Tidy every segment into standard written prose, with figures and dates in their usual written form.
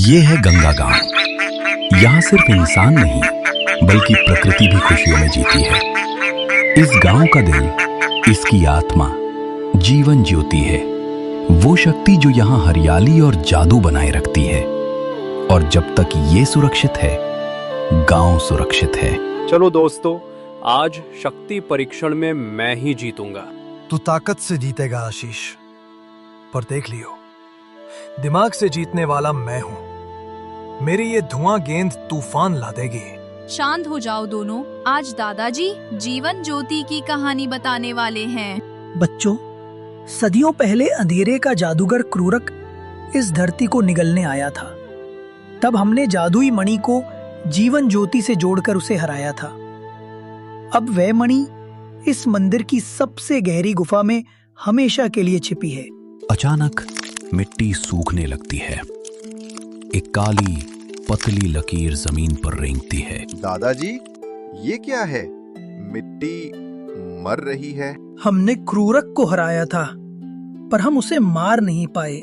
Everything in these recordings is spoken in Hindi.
ये है गंगा गांव। यहाँ सिर्फ इंसान नहीं बल्कि प्रकृति भी खुशियों में जीती है। इस गांव का दिल, इसकी आत्मा जीवन ज्योति है, वो शक्ति जो यहाँ हरियाली और जादू बनाए रखती है। और जब तक ये सुरक्षित है, गांव सुरक्षित है। चलो दोस्तों, आज शक्ति परीक्षण में मैं ही जीतूंगा। तू ताकत से जीतेगा आशीष, पर देख लियो, दिमाग से जीतने वाला मैं हूँ। मेरी ये धुआं गेंद तूफान ला देगी। शांत हो जाओ दोनों। आज दादाजी जीवन ज्योति की कहानी बताने वाले हैं। बच्चों, सदियों पहले अंधेरे का जादूगर क्रूरक इस धरती को निगलने आया था। तब हमने जादुई मणि को जीवन ज्योति से जोड़कर उसे हराया था। अब वह मणि इस मंदिर की सबसे गहरी गुफा में हमेशा के लिए छिपी है। अचानक मिट्टी सूखने लगती है। एक काली पतली लकीर जमीन पर रेंगती है। दादाजी, ये क्या है? मिट्टी मर रही है। हमने क्रूरक को हराया था, पर हम उसे मार नहीं पाए।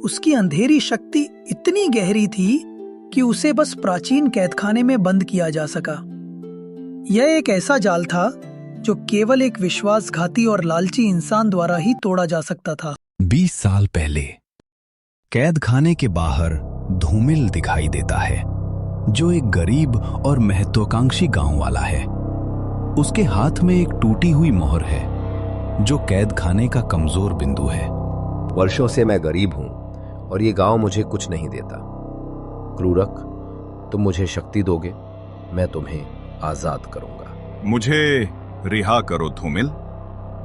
उसकी अंधेरी शक्ति इतनी गहरी थी कि उसे बस प्राचीन कैदखाने में बंद किया जा सका। यह एक ऐसा जाल था जो केवल एक विश्वासघाती और लालची इंसान द्वारा ही तोड़ा जा सकता था। 20 साल पहले कैद खाने के बाहर धूमिल दिखाई देता है, जो एक गरीब और महत्वाकांक्षी गांव वाला है। उसके हाथ में एक टूटी हुई मोहर है, जो कैद खाने का कमजोर बिंदु है। वर्षों से मैं गरीब हूं और ये गांव मुझे कुछ नहीं देता। क्रूरक, तुम मुझे शक्ति दोगे, मैं तुम्हें आजाद करूंगा। मुझे रिहा करो धूमिल,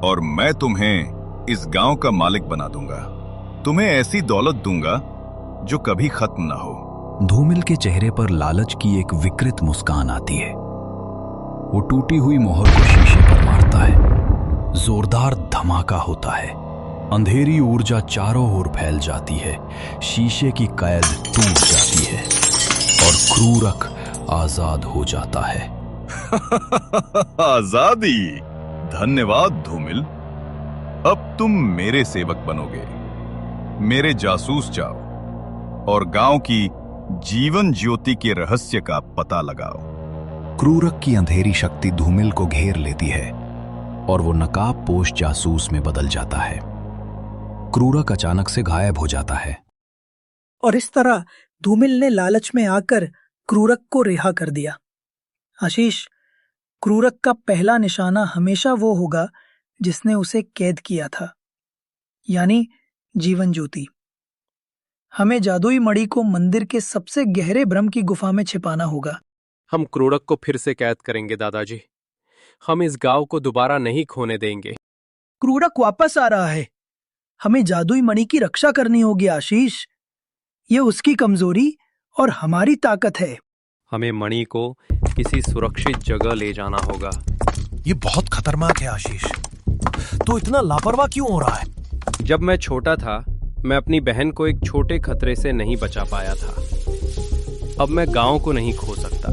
और मैं तुम्हें इस गांव का मालिक बना दूंगा। तुम्हें ऐसी दौलत दूंगा जो कभी खत्म ना हो। धूमिल के चेहरे पर लालच की एक विकृत मुस्कान आती है। वो टूटी हुई मोहर को शीशे पर मारता है। जोरदार धमाका होता है। अंधेरी ऊर्जा चारों ओर फैल जाती है। शीशे की कैद टूट जाती है और क्रूरक आजाद हो जाता है। आजादी! धन्यवाद धूमिल। अब तुम मेरे सेवक बनोगे। मेरे जासूस जाओ और गांव की जीवन ज्योति के रहस्य का पता लगाओ। क्रूरक की अंधेरी शक्ति धूमिल को घेर लेती है और वो नकाबपोश जासूस में बदल जाता है। क्रूरक अचानक से गायब हो जाता है। और इस तरह धूमिल ने लालच में आकर क्रूरक को रिहा कर दिया। आशीष, क्रूरक का पहला निशाना हमेशा वो होगा जिसने उसे कैद किया था, यानी जीवन ज्योति। हमें जादुई मणि को मंदिर के सबसे गहरे ब्रह्म की गुफा में छिपाना होगा। हम क्रूरक को फिर से कैद करेंगे दादाजी। हम इस गांव को दोबारा नहीं खोने देंगे। क्रूरक वापस आ रहा है। हमें जादुई मणि की रक्षा करनी होगी आशीष। ये उसकी कमजोरी और हमारी ताकत है। हमें मणि को किसी सुरक्षित जगह ले जाना होगा। ये बहुत खतरनाक है आशीष। तो इतना लापरवाह क्यों हो रहा है? जब मैं छोटा था, मैं अपनी बहन को एक छोटे खतरे से नहीं बचा पाया था। अब मैं गांव को नहीं खो सकता।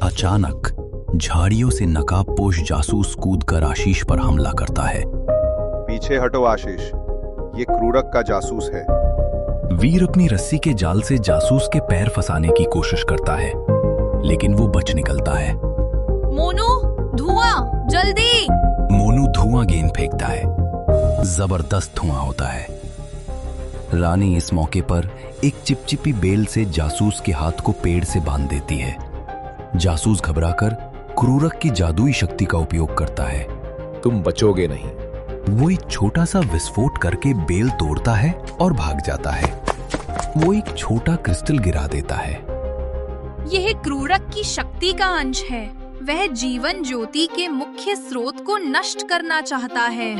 अचानक झाड़ियों से नकाबपोश जासूस कूदकर आशीष पर हमला करता है। पीछे हटो आशीष, ये क्रूरक का जासूस है। वीर अपनी रस्सी के जाल से जासूस के पैर फंसाने की कोशिश करता है, लेकिन वो बच निकलता है। मोनू, धुआं, जल्दी! मोनू धुआं गेंद फेंकता है। जबरदस्त धुआं होता है। रानी इस मौके पर एक चिपचिपी बेल से जासूस के हाथ को पेड़ से बांध देती है। जासूस घबराकर क्रूरक की जादुई शक्ति का उपयोग करता है। तुम बचोगे नहीं। वो एक छोटा सा विस्फोट करके बेल तोड़ता है और भाग जाता है। वो एक छोटा क्रिस्टल गिरा देता है। यह क्रूरक की शक्ति का अंश है। वह जीवन ज्योति के मुख्य स्रोत को नष्ट करना चाहता है।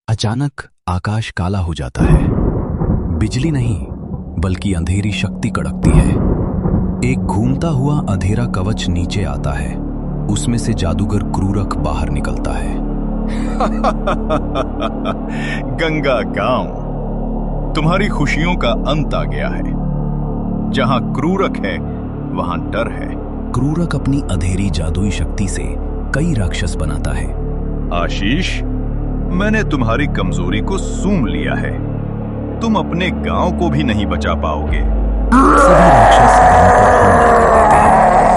अचानक आकाश काला हो जाता है। बिजली नहीं, बल्कि अंधेरी शक्ति कड़कती है। एक घूमता हुआ अंधेरा कवच नीचे आता है। उसमें से जादूगर क्रूरक बाहर निकलता है। गंगा गांव, तुम्हारी खुशियों का अंत आ गया है। जहां क्रूरक है, वहां डर है। क्रूरक अपनी अंधेरी जादुई शक्ति से कई राक्षस बनाता है। आशीष, मैंने तुम्हारी कमजोरी को सूंघ लिया है। तुम अपने गांव को भी नहीं बचा पाओगे। सभी राक्षस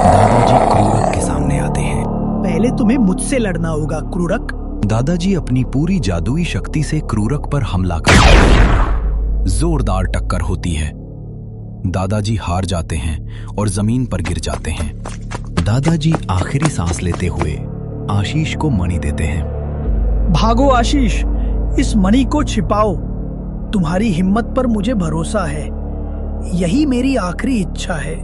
दादाजी क्रूरक के सामने आते हैं। पहले तुम्हें मुझसे लड़ना होगा क्रूरक। दादाजी अपनी पूरी जादुई शक्ति से क्रूरक पर हमला करते हैं। जोरदार टक्कर होती है। दादाजी हार जाते हैं और जमीन पर गिर जाते हैं। दादाजी आखिरी सांस लेते हुए आशीष को मणि देते हैं। भागो आशीष, इस मणि को छिपाओ। तुम्हारी हिम्मत पर मुझे भरोसा है। यही मेरी आखिरी इच्छा है।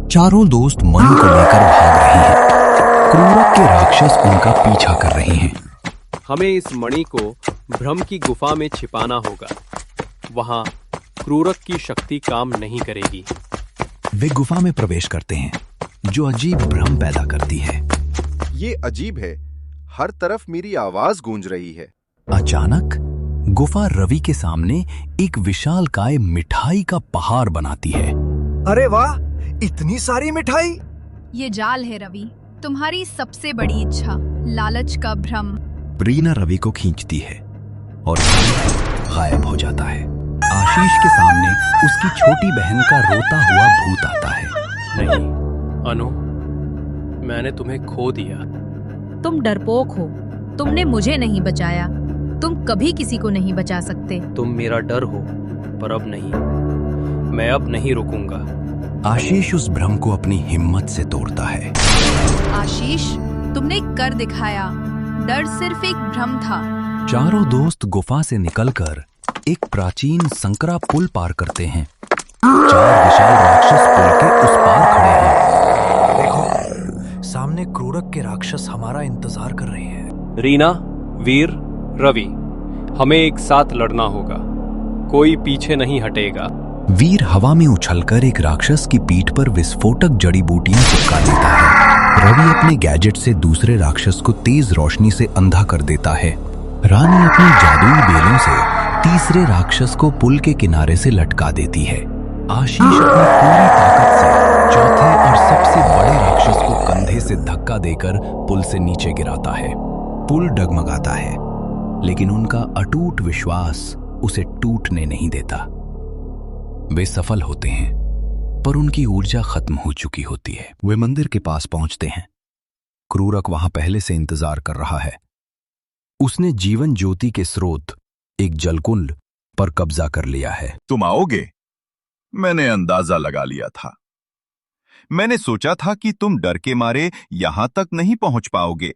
चारों दोस्त मणि को लेकर भाग रहे हैं। क्रूरक के राक्षस उनका पीछा कर रहे हैं। हमें इस मणि को भ्रम की गुफा में छिपाना होगा। वहां क्रूरक की शक्ति काम नहीं करेगी। वे गुफा में प्रवेश करते हैं, जो अजीब भ्रम पैदा करती है। ये अजीब है, हर तरफ मेरी आवाज गूंज रही है। अचानक गुफा रवि के सामने एक विशालकाय मिठाई का पहाड़ बनाती है। अरे वाह, इतनी सारी मिठाई! ये जाल है रवि, तुम्हारी सबसे बड़ी इच्छा, लालच का भ्रम। रीना रवि को खींचती है और गायब हो जाता है। आशीष के सामने उसकी छोटी बहन का रोता हुआ भूत आता है। नहीं अनु, मैंने तुम्हें खो दिया। तुम डरपोक हो, तुमने मुझे नहीं बचाया। तुम कभी किसी को नहीं बचा सकते। तुम मेरा डर हो, पर अब नहीं। मैं अब नहीं रुकूंगा। आशीष उस भ्रम को अपनी हिम्मत से तोड़ता है। आशीष, तुमने कर दिखाया। डर सिर्फ एक भ्रम था। चारों दोस्त गुफा से निकलकर एक प्राचीन संकरा पुल पार करते हैं। 4 विशाल राक्षस पुल के उस पार खड़े हैं। देखो, सामने क्रूरक के राक्षस हमारा इंतजार कर रहे हैं। रीना, वीर, रवि, हमें एक साथ लड़ना होगा। कोई पीछे नहीं हटेगा। वीर हवा में उछलकर एक राक्षस की पीठ पर विस्फोटक जड़ी बूटियां चिपका देता है। रवि अपने गैजेट से दूसरे राक्षस को तेज रोशनी से अंधा कर देता है। रानी अपनी जादुई बेलों से तीसरे राक्षस को पुल के किनारे से लटका देती है। आशीष अपनी पूरी ताकत से चौथे और सबसे बड़े राक्षस को कंधे से धक्का देकर पुल से नीचे गिराता है। पुल डगमगाता है, लेकिन उनका अटूट विश्वास उसे टूटने नहीं देता। वे सफल होते हैं, पर उनकी ऊर्जा खत्म हो चुकी होती है। वे मंदिर के पास पहुंचते हैं। क्रूरक वहां पहले से इंतजार कर रहा है। उसने जीवन ज्योति के स्रोत, एक जलकुंड पर कब्जा कर लिया है। तुम आओगे? मैंने अंदाजा लगा लिया था। मैंने सोचा था कि तुम डर के मारे यहां तक नहीं पहुंच पाओगे।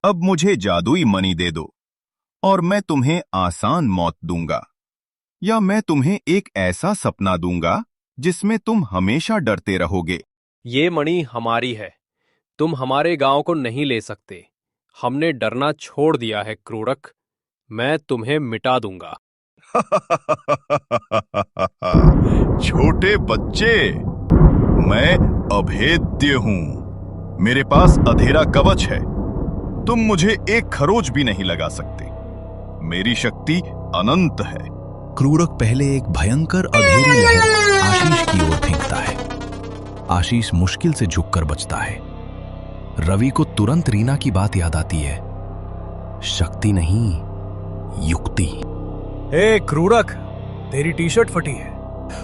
अब मुझे जादुई मणि दे दो और मैं तुम्हें आसान मौत दूंगा, या मैं तुम्हें एक ऐसा सपना दूंगा जिसमें तुम हमेशा डरते रहोगे। ये मणि हमारी है। तुम हमारे गांव को नहीं ले सकते। हमने डरना छोड़ दिया है क्रूरक। मैं तुम्हें मिटा दूंगा। छोटे बच्चे, मैं अभेद्य हूं। मेरे पास अधेरा कवच है। तुम मुझे एक खरोच भी नहीं लगा सकते। मेरी शक्ति अनंत है। क्रूरक पहले एक भयंकर अंधेरी लहर आशीष की ओर फेंकता है। आशीष मुश्किल से झुककर बचता है। रवि को तुरंत रीना की बात याद आती है। शक्ति नहीं, युक्ति। हे क्रूरक, तेरी टी शर्ट फटी है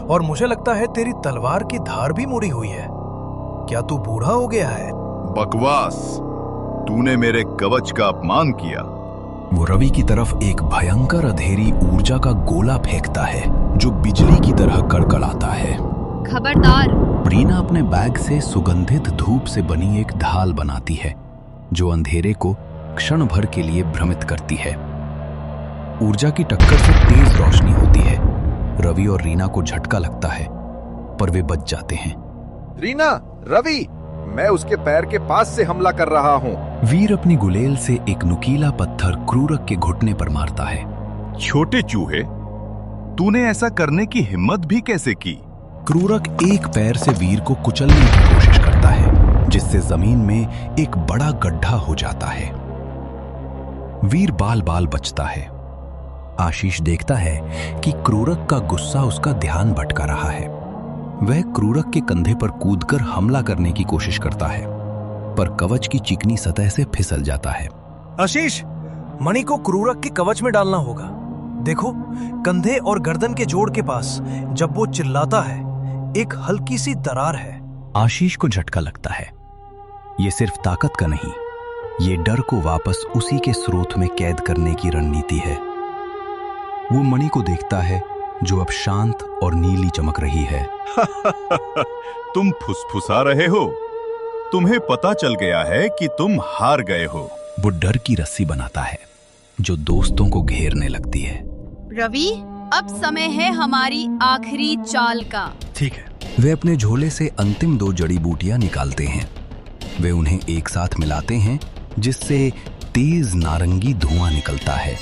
और मुझे लगता है तेरी तलवार की धार भी मुड़ी हुई है। क्या तू बूढ़ा हो गया है? बकवास! तूने मेरे कवच का अपमान किया। वो रवि की तरफ एक भयंकर अंधेरी ऊर्जा का गोला फेंकता है, जो बिजली की तरह कड़कड़ाता है। खबरदार! रीना अपने बैग से सुगंधित धूप से बनी एक ढाल बनाती है, जो अंधेरे को क्षण भर के लिए भ्रमित करती है। ऊर्जा की टक्कर से तेज रोशनी होती है। रवि और रीना को झटका लगता है, पर वे बच जाते हैं। रीना, रवि, मैं उसके पैर के पास से हमला कर रहा हूं। वीर अपनी गुलेल से एक नुकीला पत्थर क्रूरक के घुटने पर मारता है। छोटे चूहे, तूने ऐसा करने की हिम्मत भी कैसे की? क्रूरक एक पैर से वीर को कुचलने की कोशिश करता है, जिससे जमीन में एक बड़ा गड्ढा हो जाता है। वीर बाल बाल बचता है। आशीष देखता है कि क्रूरक का गुस्सा उसका ध्यान भटका रहा है। वह क्रूरक के कंधे पर कूदकर हमला करने की कोशिश करता है, पर कवच की चिकनी सतह से फिसल जाता है। आशीष, मणि को क्रूरक के कवच में डालना होगा। देखो, कंधे और गर्दन के जोड़ के पास जब वो चिल्लाता है, एक हल्की सी दरार है। आशीष को झटका लगता है। ये सिर्फ ताकत का नहीं, ये डर को वापस उसी के स्रोत में कैद करने की रणनीति है। वो मणि को देखता है जो अब शांत और नीली चमक रही है। तुम फुसफुसा रहे हो। तुम्हें पता चल गया है कि तुम हार गए हो। वो डर की रस्सी बनाता है जो दोस्तों को घेरने लगती है। रवि, अब समय है हमारी आखिरी चाल का। ठीक है। वे अपने झोले से अंतिम 2 जड़ी बूटियां निकालते हैं। वे उन्हें एक साथ मिलाते हैं, जिससे तेज नारंगी धुआं निकलता है,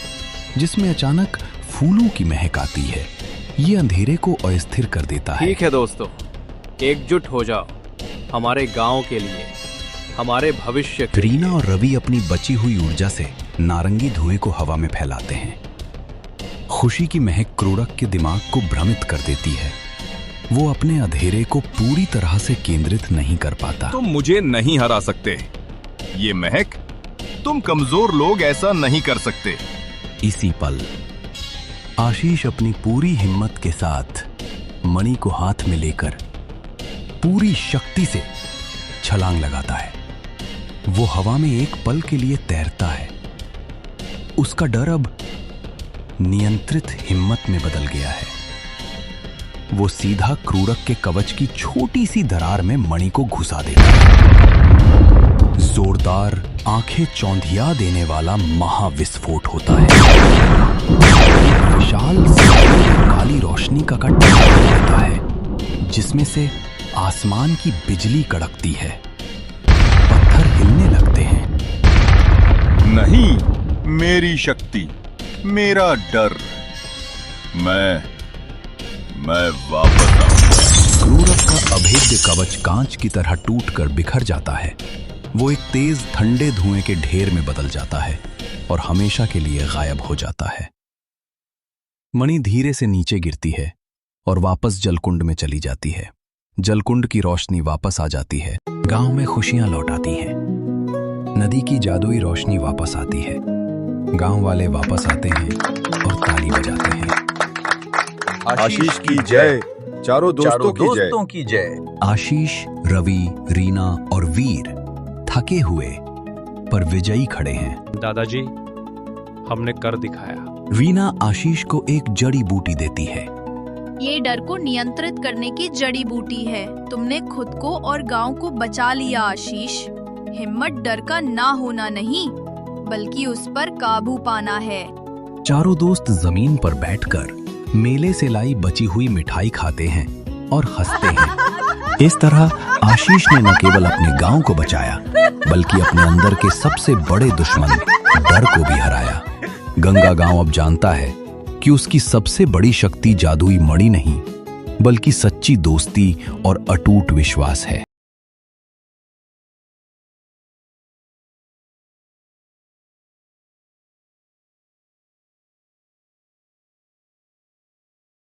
जिसमें अचानक फूलों की महक आती है। ये अंधेरे को अस्थिर कर देता है। ठीक है दोस्तों, एकजुट हो जाओ हमारे गांव के लिए, हमारे भविष्य के लिए। रीना और रवि अपनी बची हुई ऊर्जा से नारंगी धुएं को हवा में फैलाते हैं। खुशी की महक क्रूरक के दिमाग को भ्रमित कर देती है। वो अपने अंधेरे को पूरी तरह से केंद्रित नहीं कर पाता। तुम मुझे नहीं हरा सकते। ये महक, तुम कमजोर लोग ऐसा नहीं कर सकते। इसी पल आशीष अपनी पूरी हिम्मत के साथ मणि को हाथ में लेकर पूरी शक्ति से छलांग लगाता है। वो हवा में एक पल के लिए तैरता है। उसका डर अब नियंत्रित हिम्मत में बदल गया है। वो सीधा क्रूरक के कवच की छोटी सी दरार में मणि को घुसा देता है। जोरदार, आंखें चौंधिया देने वाला महाविस्फोट होता है। विशाल काली रोशनी का कट होता है, जिसमें से आसमान की बिजली कड़कती है। पत्थर हिलने लगते हैं। नहीं, मेरी शक्ति, मेरा डर। मैं वापस आऊंगा। क्रूरक का अभेद्य कवच कांच की तरह टूटकर बिखर जाता है। वो एक तेज ठंडे धुएं के ढेर में बदल जाता है और हमेशा के लिए गायब हो जाता है। मणि धीरे से नीचे गिरती है और वापस जलकुंड में चली जाती है। जलकुंड की रोशनी वापस आ जाती है। गांव में खुशियां लौट आती हैं। नदी की जादुई रोशनी वापस आती है। गांव वाले वापस आते हैं और ताली बजाते हैं। आशीष की जय। चारों दोस्तों की जय। आशीष, रवि, रीना और वीर थके हुए पर विजयी खड़े हैं। दादाजी, हमने कर दिखाया। रीना आशीष को एक जड़ी बूटी देती है। ये डर को नियंत्रित करने की जड़ी बूटी है। तुमने खुद को और गांव को बचा लिया आशीष। हिम्मत डर का ना होना नहीं, बल्कि उस पर काबू पाना है। चारों दोस्त जमीन पर बैठकर मेले से लाई बची हुई मिठाई खाते हैं और हंसते हैं। इस तरह आशीष ने न केवल अपने गांव को बचाया, बल्कि अपने अंदर के सबसे बड़े दुश्मन डर को भी हराया। गंगा गांव अब जानता है कि उसकी सबसे बड़ी शक्ति जादुई मणि नहीं, बल्कि सच्ची दोस्ती और अटूट विश्वास है।